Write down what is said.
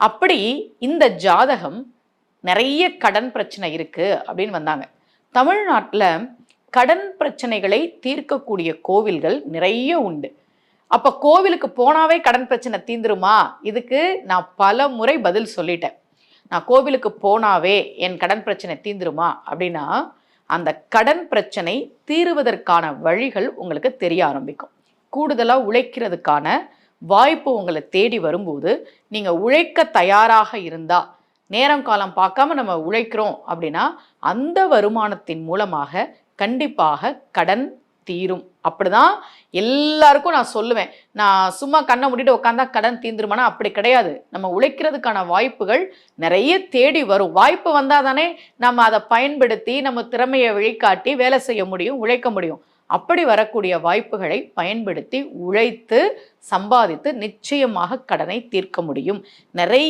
அப்படி இந்த ஜாதகம் நிறைய கடன் பிரச்சனை இருக்கு அப்படின்னு வந்தாங்க. தமிழ்நாட்டில் கடன் பிரச்சனைகளை தீர்க்கக்கூடிய கோவில்கள் நிறைய உண்டு. அப்போ கோவிலுக்கு போனாவே கடன் பிரச்சனை தீந்துருமா? இதுக்கு நான் பல முறை பதில் சொல்லிட்டேன். நான் கோவிலுக்கு போனாவே என் கடன் பிரச்சனை தீந்துருமா அப்படின்னா, அந்த கடன் பிரச்சனை தீருவதற்கான வழிகள் உங்களுக்கு தெரிய ஆரம்பிக்கும். கூடுதலாக உழைக்கிறதுக்கான வாய்ப்பு உங்களை தேடி வரும்போது நீங்கள் உழைக்க தயாராக இருந்தால், நேரம் காலம் பார்க்காம நம்ம உழைக்கிறோம் அப்படின்னா அந்த வருமானத்தின் மூலமாக கண்டிப்பாக கடன் தீரும். அப்படிதான் எல்லாருக்கும் நான் சொல்லுவேன். நான் சும்மா கண்ணை மூடிட்டு உட்காந்தா கடன் தீந்துருமானா அப்படி கிடையாது. நம்ம உழைக்கிறதுக்கான வாய்ப்புகள் நிறைய தேடி வரும். வாய்ப்பு வந்தால் தானே நம்ம அதை பயன்படுத்தி நம்ம திறமையை வெளிக்காட்டி வேலை செய்ய முடியும், உழைக்க முடியும். அப்படி வரக்கூடிய வாய்ப்புகளை பயன்படுத்தி உழைத்து சம்பாதித்து நிச்சயமாக கடனை தீர்க்க முடியும். நிறைய